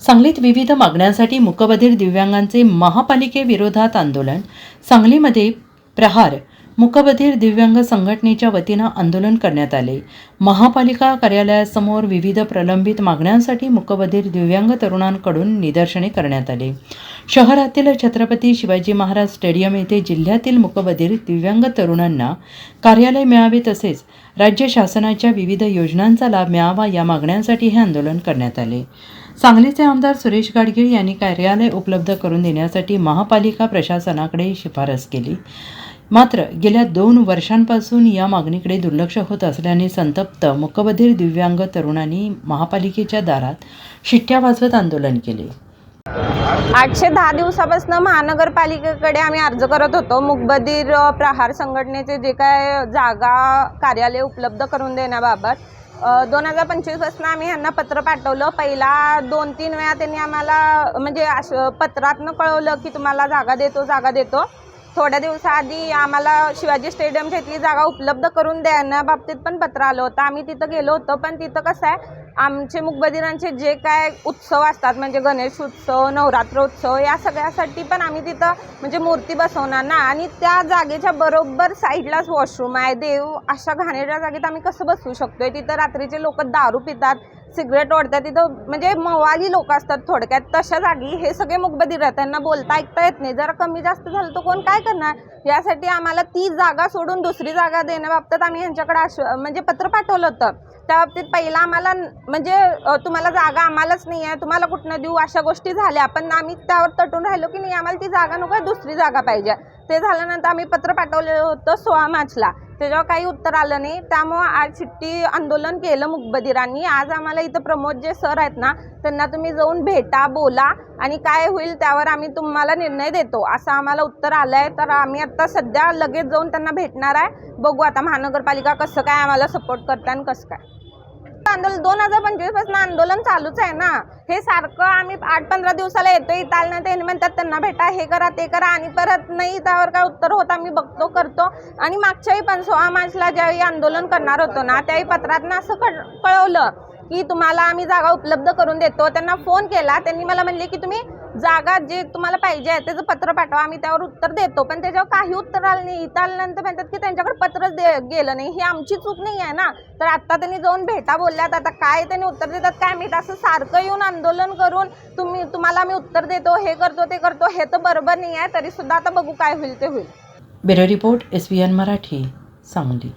सांगलीत विविध मागण्यांसाठी मूकबधिर दिव्यांगांचे महापालिकेविरोधात आंदोलन। सांगलीमध्ये प्रहार मूकबधिर दिव्यांग संघटनेच्या वतीनं आंदोलन करण्यात आले। महापालिका कार्यालयासमोर विविध प्रलंबित मागण्यांसाठी मूकबधिर दिव्यांग तरुणांकडून निदर्शने करण्यात आले। शहरातील छत्रपती शिवाजी महाराज स्टेडियम येथे जिल्ह्यातील मूकबधिर दिव्यांग तरुणांना कार्यालय मिळावे तसेच राज्य शासनाच्या विविध योजनांचा लाभ मिळावा या मागण्यांसाठी हे आंदोलन करण्यात आले। सांगलीचे आमदार सुरेश गाडगीळ यांनी कार्यालय उपलब्ध करून देण्यासाठी महापालिका प्रशासनाकडे शिफारस केली। मात्र गेल्या 2 वर्षांपासून या मागणीकडे दुर्लक्ष होत असल्याने संतप्त मूकबधिर दिव्यांग तरुणांनी महापालिकेच्या दारात शिट्ट्या वाजवत आंदोलन केले। 810 दिवसापासून महानगरपालिकेकडे आम्ही अर्ज करत होतो। मूकबधिर प्रहार संघटनेचे जे काय जागा कार्यालय उपलब्ध करून देण्याबाबत 2025 पासून आम्ही यांना पत्र पाठवलं। पहिला 2-3 वेळा त्यांनी आम्हाला म्हणजे पत्रातनं कळवलं की तुम्हाला जागा देतो। थोड्या दिवसाआधी आम्हाला शिवाजी स्टेडियमच्या इथली जागा उपलब्ध करून देण्याबाबतीत पण पत्र आलं होतं। आम्ही तिथं गेलो होतो, पण तिथं कसं आहे, आमचे मूकबधिरांचे जे काय उत्सव असतात म्हणजे गणेश उत्सव, नवरात्र उत्सव, या सगळ्यासाठी पण आम्ही तिथं म्हणजे मूर्ती बसवणार ना, आणि त्या जागेच्या बरोबर साईडलाच वॉशरूम आहे। देव अशा घाणेरड्या जागेत आम्ही कसं बसवू शकतोय? तिथं रात्रीचे लोक दारू पितात, सिगरेट ओढतात, तिथं म्हणजे मवाली लोक असतात थोडक्यात। तशा जागी हे सगळे मूकबधिर आहेत, त्यांना बोलता ऐकता येत नाही। जरा कमी जास्त झालं तर कोण काय करणार? यासाठी आम्हाला ती जागा सोडून दुसरी जागा देण्याबाबतीत आम्ही यांच्याकडे म्हणजे पत्र पाठवलं होतं। त्या बाबतीत पहिला आम्हाला म्हणजे तुम्हाला जागा आम्हालाच नाही आहे, तुम्हाला कुठनं देऊ, अशा गोष्टी झाल्या। पण आम्ही त्यावर तटून राहिलो की नाही, आम्हाला ती जागा नको, दुसरी जागा पाहिजे। ते झाल्यानंतर आम्ही पत्र पाठवलेलं होतं 16 मार्चला, त्याच्यावर काही उत्तर आलं नाही। त्यामुळं आज चिठ्ठी आंदोलन केलं मूकबधिरांनी। आज आम्हाला इथं प्रमोद जे सर आहेत ना, त्यांना तुम्ही जाऊन भेटा, बोला, आणि काय होईल त्यावर आम्ही तुम्हाला निर्णय देतो असं आम्हाला उत्तर आलं आहे। तर आम्ही आता सध्या लगेच जाऊन त्यांना भेटणार आहे। बघू आता महानगरपालिका कसं काय आम्हाला सपोर्ट करते आणि कसं काय। आंदोलन 2025 पासून आंदोलन चालूच आहे ना। हे सारखं आम्ही 8-15 दिवसाला येतोय, इथं ते म्हणतात त्यांना भेटा, हे करा ते करा, आणि परत नाही त्यावर काय उत्तर होत आम्ही बघतो करतो। आणि मागच्याही पण 16 मार्चला ज्यावेळी आंदोलन करणार होतो ना, त्यावेळी पत्रातनं असं कळवलं की तुम्हाला आम्ही जागा उपलब्ध करून देतो। त्यांना फोन केला, त्यांनी मला म्हणले की तुम्ही जागा जे तुम्हाला पाहिजे आहे त्याचं पत्र पाठवा, आम्ही त्यावर उत्तर देतो। पण त्याच्यावर काही उत्तर आलं नाही। इथं आल्यानंतर म्हणतात की त्यांच्याकडे पत्रच गेलं नाही। ही आमची चूक नाही आहे ना। तर आता त्यांनी जाऊन भेटा बोलल्यात, आता काय त्यांनी उत्तर देतात काय माहीत। असं सारखं येऊन आंदोलन करून तुम्हाला आम्ही उत्तर देतो, हे करतो ते करतो, हे तर बरोबर नाही आहे। तरी सुद्धा आता बघू काय होईल ते होईल। Bureau report SBN Marathi, Sangli.